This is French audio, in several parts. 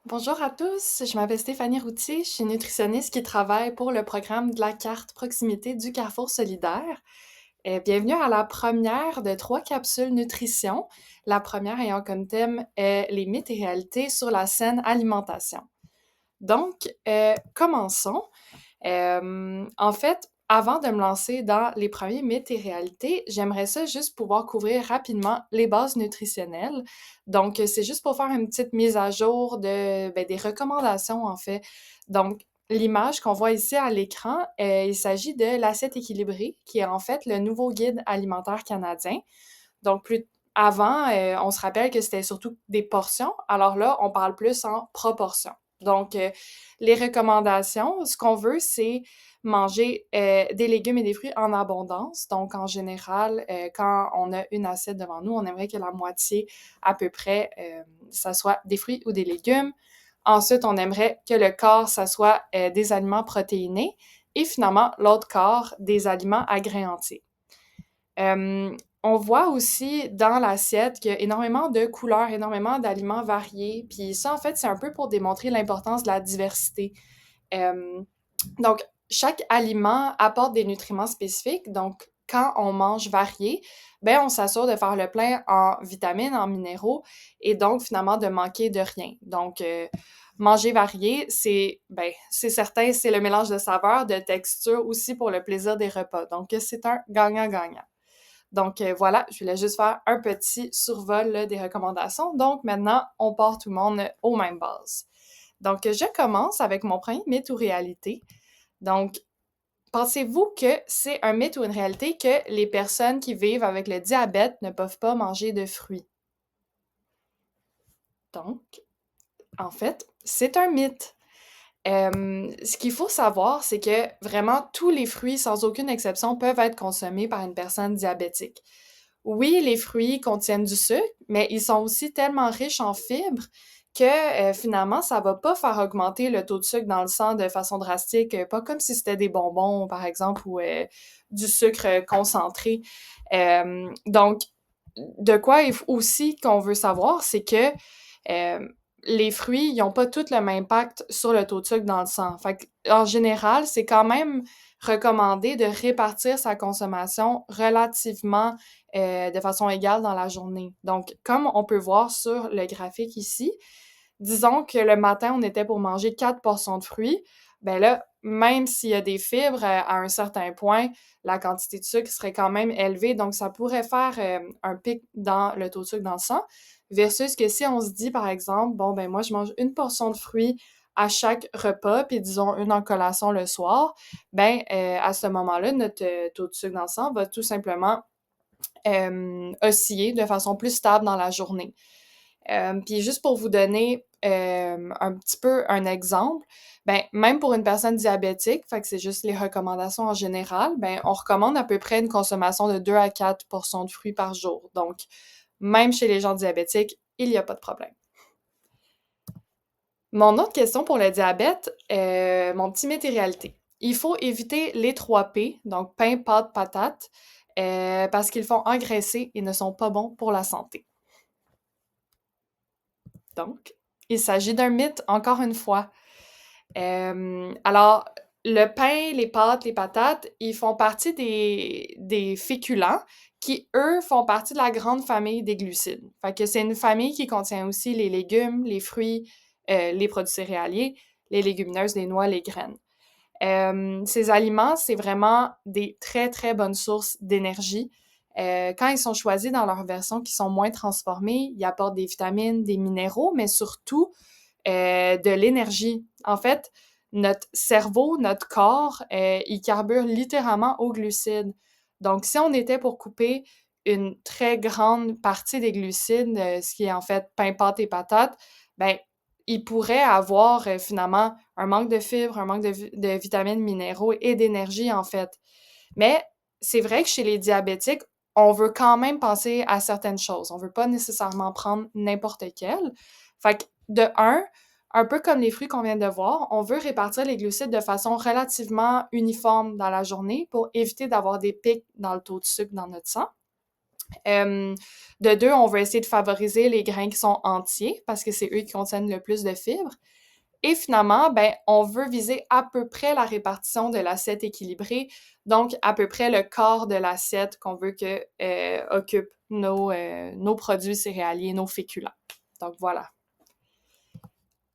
Bonjour à tous, je m'appelle Stéphanie Routier, je suis nutritionniste qui travaille pour le programme de la carte proximité du Carrefour solidaire. Bienvenue à la première de 3 capsules nutrition, la première ayant comme thème les mythes et réalités sur la saine alimentation. Donc, commençons. En fait, avant de me lancer dans les premiers mythes et réalités, j'aimerais ça juste pouvoir couvrir rapidement les bases nutritionnelles. Donc, c'est juste pour faire une petite mise à jour des recommandations, en fait. Donc, l'image qu'on voit ici à l'écran, il s'agit de l'assiette équilibrée, qui est en fait le nouveau guide alimentaire canadien. Donc, avant, on se rappelle que c'était surtout des portions. Alors là, on parle plus en proportions. Donc, les recommandations, ce qu'on veut, c'est manger des légumes et des fruits en abondance. Donc, en général, quand on a une assiette devant nous, on aimerait que la moitié, à peu près, ça soit des fruits ou des légumes. Ensuite, on aimerait que le quart, ça soit des aliments protéinés. Et finalement, l'autre quart, des aliments agrémentés. Euh, on voit aussi dans l'assiette qu'il y a énormément de couleurs, énormément d'aliments variés. Puis ça, en fait, c'est un peu pour démontrer l'importance de la diversité. Euh, donc, chaque aliment apporte des nutriments spécifiques. Donc, quand on mange varié, ben on s'assure de faire le plein en vitamines, en minéraux, et donc finalement de manquer de rien. Donc, manger varié, c'est certain, c'est le mélange de saveurs, de textures aussi pour le plaisir des repas. Donc, c'est un gagnant-gagnant. Donc voilà, je voulais juste faire un petit survol là, des recommandations. Donc maintenant, on part tout le monde aux mêmes bases. Donc je commence avec mon premier mythe ou réalité. Donc, pensez-vous que c'est un mythe ou une réalité que les personnes qui vivent avec le diabète ne peuvent pas manger de fruits? Donc, en fait, c'est un mythe. Ce qu'il faut savoir, c'est que vraiment tous les fruits, sans aucune exception, peuvent être consommés par une personne diabétique. Oui, les fruits contiennent du sucre, mais ils sont aussi tellement riches en fibres que finalement, ça va pas faire augmenter le taux de sucre dans le sang de façon drastique, pas comme si c'était des bonbons, par exemple, ou du sucre concentré. Donc, de quoi aussi qu'on veut savoir, c'est que euh, les fruits, ils n'ont pas tous le même impact sur le taux de sucre dans le sang. Fait en général, c'est quand même recommandé de répartir sa consommation relativement de façon égale dans la journée. Donc, comme on peut voir sur le graphique ici, disons que le matin, on était pour manger 4 portions de fruits, ben là, même s'il y a des fibres, à un certain point, la quantité de sucre serait quand même élevée, donc ça pourrait faire un pic dans le taux de sucre dans le sang, versus que si on se dit, par exemple, bon, ben moi, je mange une portion de fruits à chaque repas, puis disons une en collation le soir, ben à ce moment-là, notre taux de sucre dans le sang va tout simplement osciller de façon plus stable dans la journée. Puis juste pour vous donner un petit peu un exemple, ben même pour une personne diabétique, fait que c'est juste les recommandations en général, ben on recommande à peu près une consommation de 2 à 4 portions de fruits par jour. Donc, même chez les gens diabétiques, il n'y a pas de problème. Mon autre question pour le diabète, mon petit mythe et réalité. Il faut éviter les 3 P, donc pain, pâtes, patates, parce qu'ils font engraisser et ne sont pas bons pour la santé. Donc, il s'agit d'un mythe, encore une fois. Alors, le pain, les pâtes, les patates, ils font partie des féculents qui, eux, font partie de la grande famille des glucides. Fait que c'est une famille qui contient aussi les légumes, les fruits, les produits céréaliers, les légumineuses, les noix, les graines. Ces aliments, c'est vraiment des très, très bonnes sources d'énergie. Quand ils sont choisis dans leur version qui sont moins transformées, ils apportent des vitamines, des minéraux, mais surtout de l'énergie. En fait, notre cerveau, notre corps, il carbure littéralement aux glucides. Donc, si on était pour couper une très grande partie des glucides, ce qui est en fait pain, pâtes et patates, ben, il pourrait avoir finalement un manque de fibres, un manque de vitamines, minéraux et d'énergie, en fait. Mais c'est vrai que chez les diabétiques, on veut quand même penser à certaines choses. On veut pas nécessairement prendre n'importe quelle. Fait que, de un peu comme les fruits qu'on vient de voir, on veut répartir les glucides de façon relativement uniforme dans la journée pour éviter d'avoir des pics dans le taux de sucre dans notre sang. Hem, de 2, on va essayer de favoriser les grains qui sont entiers parce que c'est eux qui contiennent le plus de fibres. Et finalement, ben, on veut viser à peu près la répartition de l'assiette équilibrée, donc à peu près le quart de l'assiette qu'on veut que occupent nos produits céréaliers, nos féculents. Donc voilà.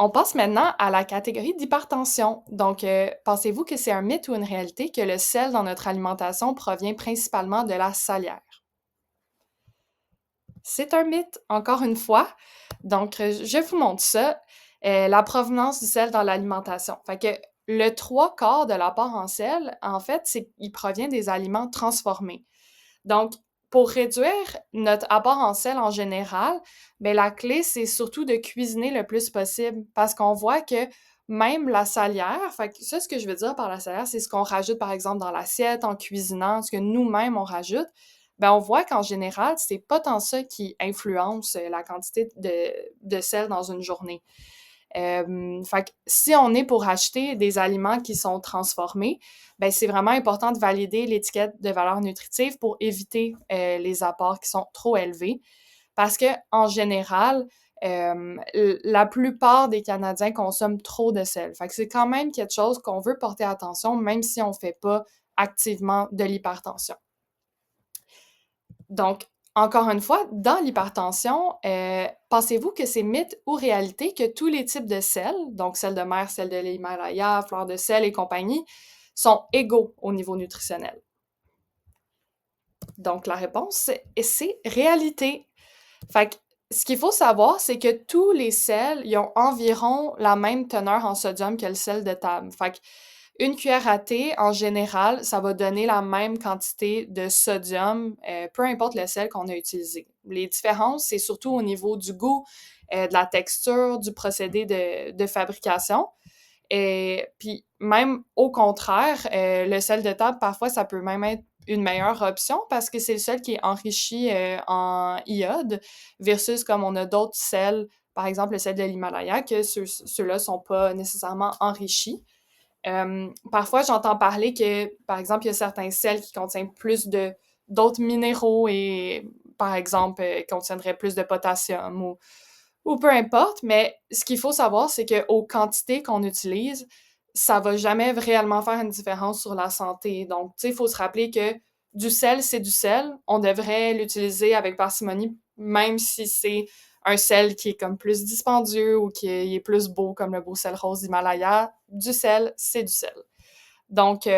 On passe maintenant à la catégorie d'hypertension. Donc, pensez-vous que c'est un mythe ou une réalité que le sel dans notre alimentation provient principalement de la salière? C'est un mythe, encore une fois. Donc, je vous montre ça. La provenance du sel dans l'alimentation. Fait que le 3/4 de l'apport en sel, en fait, il provient des aliments transformés. Donc, pour réduire notre apport en sel en général, ben la clé, c'est surtout de cuisiner le plus possible parce qu'on voit que même la salière, fait que ça, ce que je veux dire par la salière, c'est ce qu'on rajoute, par exemple, dans l'assiette, en cuisinant, ce que nous-mêmes, on rajoute. Ben, on voit qu'en général, c'est pas tant ça qui influence la quantité de sel dans une journée. Fait que si on est pour acheter des aliments qui sont transformés, ben c'est vraiment important de valider l'étiquette de valeur nutritive pour éviter les apports qui sont trop élevés. Parce que en général, la plupart des Canadiens consomment trop de sel. Fait que c'est quand même quelque chose qu'on veut porter attention, même si on ne fait pas activement de l'hypertension. Donc, encore une fois, dans l'hypertension, pensez-vous que c'est mythe ou réalité que tous les types de sel, donc sel de mer, sel de l'Himalaya, fleur de sel et compagnie, sont égaux au niveau nutritionnel? Donc, la réponse, c'est réalité. Fait que ce qu'il faut savoir, c'est que tous les sels, ils ont environ la même teneur en sodium que le sel de table. Fait que une cuillère à thé, en général, ça va donner la même quantité de sodium, peu importe le sel qu'on a utilisé. Les différences, c'est surtout au niveau du goût, de la texture, du procédé de fabrication. Et puis même au contraire, le sel de table, parfois, ça peut même être une meilleure option parce que c'est le sel qui est enrichi en iode versus comme on a d'autres sels, par exemple le sel de l'Himalaya, que ceux-là ne sont pas nécessairement enrichis. Parfois, j'entends parler que, par exemple, il y a certains sels qui contiennent plus de d'autres minéraux et, par exemple, contiendraient plus de potassium ou peu importe, mais ce qu'il faut savoir, c'est qu'aux quantités qu'on utilise, ça va jamais réellement faire une différence sur la santé. Donc, tu sais, il faut se rappeler que du sel, c'est du sel. On devrait l'utiliser avec parcimonie, même si c'est un sel qui est comme plus dispendieux ou qui est plus beau, comme le beau sel rose d'Himalaya. Du sel, c'est du sel. Donc,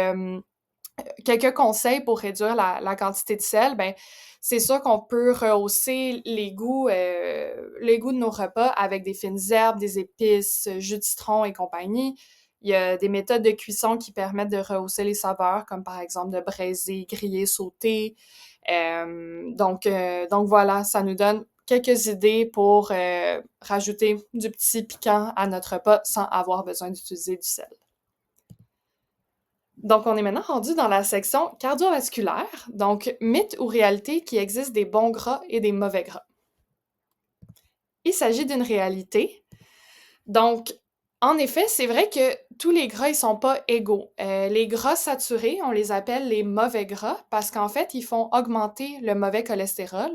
quelques conseils pour réduire la quantité de sel, ben c'est sûr qu'on peut rehausser les goûts de nos repas avec des fines herbes, des épices, jus de citron et compagnie. Il y a des méthodes de cuisson qui permettent de rehausser les saveurs, comme par exemple de braiser, griller, sauter. Donc voilà, ça nous donne quelques idées pour rajouter du petit piquant à notre repas sans avoir besoin d'utiliser du sel. Donc, on est maintenant rendu dans la section cardiovasculaire. Donc, mythe ou réalité qu'il existe des bons gras et des mauvais gras. Il s'agit d'une réalité. Donc, en effet, c'est vrai que tous les gras, ils sont pas égaux. Les gras saturés, on les appelle les mauvais gras parce qu'en fait, ils font augmenter le mauvais cholestérol,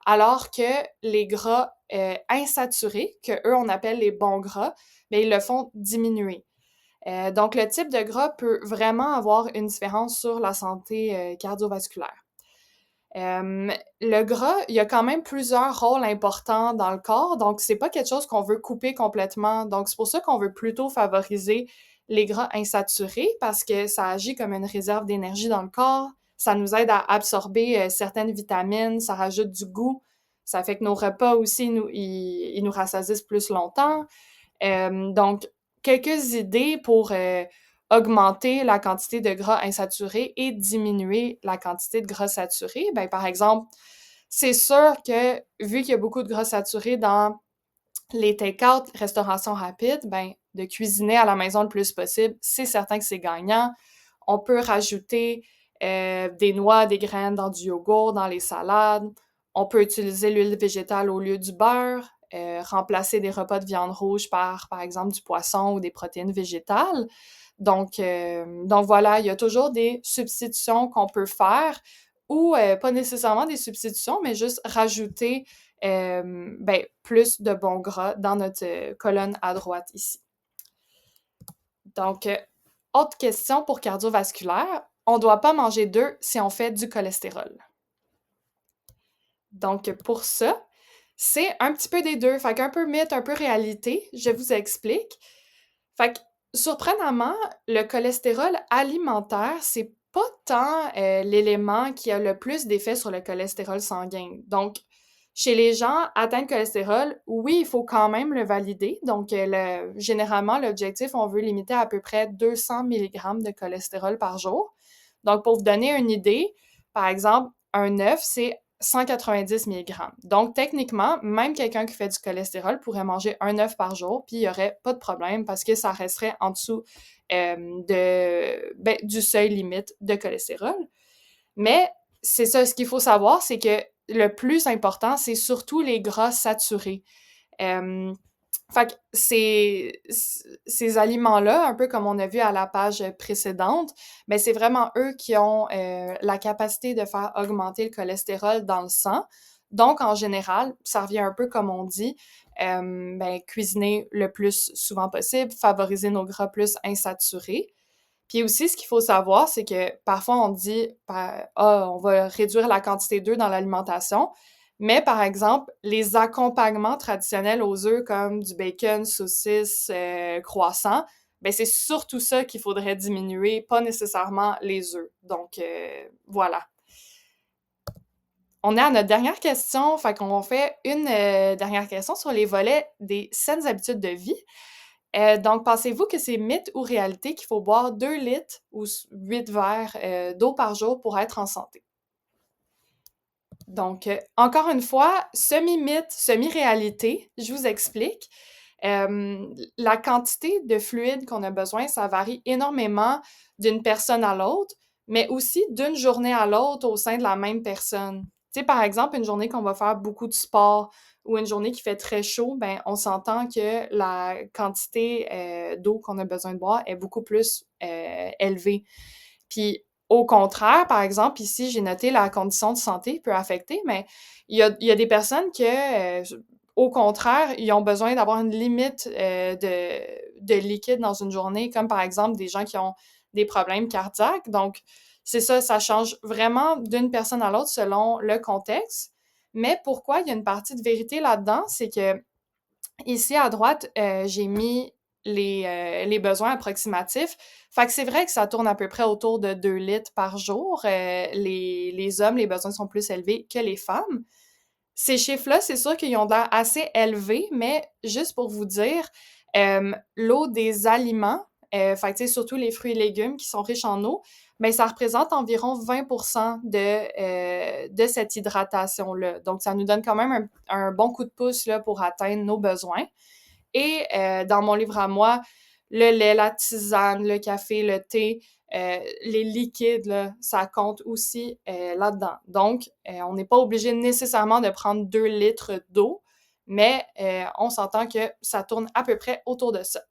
alors que les gras insaturés, que eux, on appelle les bons gras, bien, ils le font diminuer. Donc, le type de gras peut vraiment avoir une différence sur la santé cardiovasculaire. Le gras, il y a quand même plusieurs rôles importants dans le corps, donc c'est pas quelque chose qu'on veut couper complètement. Donc, c'est pour ça qu'on veut plutôt favoriser les gras insaturés parce que ça agit comme une réserve d'énergie dans le corps. Ça nous aide à absorber certaines vitamines, ça rajoute du goût. Ça fait que nos repas aussi, ils nous rassasisent plus longtemps. Donc, quelques idées pour augmenter la quantité de gras insaturés et diminuer la quantité de gras saturés. Ben, par exemple, c'est sûr que vu qu'il y a beaucoup de gras saturés dans les take-out, restauration rapide, ben, de cuisiner à la maison le plus possible, c'est certain que c'est gagnant. On peut rajouter des noix, des graines dans du yogourt, dans les salades. On peut utiliser l'huile végétale au lieu du beurre, remplacer des repas de viande rouge par exemple, du poisson ou des protéines végétales. Donc, voilà, il y a toujours des substitutions qu'on peut faire. ou pas nécessairement des substitutions, mais juste rajouter plus de bons gras dans notre colonne à droite ici. Donc, autre question pour cardiovasculaire, on ne doit pas manger d'œufs si on fait du cholestérol. Donc, pour ça, c'est un petit peu des deux, fait qu'un peu mythe, un peu réalité, je vous explique. Fait que, surprenamment, le cholestérol alimentaire, c'est pas tant l'élément qui a le plus d'effet sur le cholestérol sanguin. Donc, chez les gens atteints de cholestérol, oui, il faut quand même le valider. Donc, généralement, l'objectif, on veut limiter à peu près 200 mg de cholestérol par jour. Donc, pour vous donner une idée, par exemple, un œuf, c'est 190 mg. Donc, techniquement, même quelqu'un qui fait du cholestérol pourrait manger un œuf par jour, puis il n'y aurait pas de problème parce que ça resterait en dessous du seuil limite de cholestérol. Mais c'est ça, ce qu'il faut savoir, c'est que le plus important, c'est surtout les gras saturés. Fait que ces aliments-là, un peu comme on a vu à la page précédente, ben c'est vraiment eux qui ont la capacité de faire augmenter le cholestérol dans le sang. Donc, en général, ça revient un peu comme on dit, cuisiner le plus souvent possible, favoriser nos gras plus insaturés. Puis aussi, ce qu'il faut savoir, c'est que parfois on dit on va réduire la quantité d'œufs dans l'alimentation, mais par exemple, les accompagnements traditionnels aux œufs comme du bacon, saucisse, croissant, ben c'est surtout ça qu'il faudrait diminuer, pas nécessairement les œufs. Donc voilà. On est à notre dernière question, fait qu'on fait une dernière question sur les volets des saines habitudes de vie. Donc, pensez-vous que c'est mythe ou réalité qu'il faut boire 2 litres ou 8 verres d'eau par jour pour être en santé? Donc, encore une fois, semi-mythe, semi-réalité, je vous explique. La quantité de fluide qu'on a besoin, ça varie énormément d'une personne à l'autre, mais aussi d'une journée à l'autre au sein de la même personne. Tu sais, par exemple, une journée qu'on va faire beaucoup de sport ou une journée qui fait très chaud, ben on s'entend que la quantité d'eau qu'on a besoin de boire est beaucoup plus élevée. Puis au contraire, par exemple, ici, j'ai noté la condition de santé peut affecter, mais il y a des personnes que au contraire, ils ont besoin d'avoir une limite de liquide dans une journée, comme par exemple des gens qui ont des problèmes cardiaques. Donc, c'est ça, ça change vraiment d'une personne à l'autre selon le contexte. Mais pourquoi il y a une partie de vérité là-dedans, c'est que ici à droite, j'ai mis les besoins approximatifs. Fait que c'est vrai que ça tourne à peu près autour de 2 litres par jour. Les hommes, les besoins sont plus élevés que les femmes. Ces chiffres-là, c'est sûr qu'ils ont l'air assez élevés, mais juste pour vous dire, l'eau des aliments, fait que, tu sais, surtout les fruits et légumes qui sont riches en eau, ben ça représente environ 20 de cette hydratation-là. Donc, ça nous donne quand même un bon coup de pouce là, pour atteindre nos besoins. Et dans mon livre à moi, le lait, la tisane, le café, le thé, les liquides, là, ça compte aussi là-dedans. Donc, on n'est pas obligé nécessairement de prendre 2 litres d'eau, mais on s'entend que ça tourne à peu près autour de ça.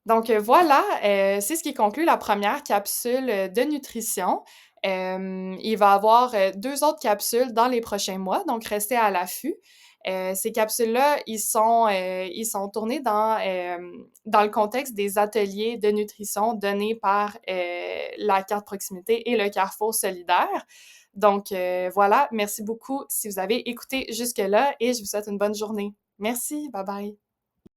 Donc voilà, c'est ce qui conclut la première capsule de nutrition. Il va y avoir 2 autres capsules dans les prochains mois, donc restez à l'affût. Ces capsules-là, ils sont tournés dans le contexte des ateliers de nutrition donnés par la carte proximité et le Carrefour solidaire. Donc voilà, merci beaucoup si vous avez écouté jusque-là et je vous souhaite une bonne journée. Merci, bye bye.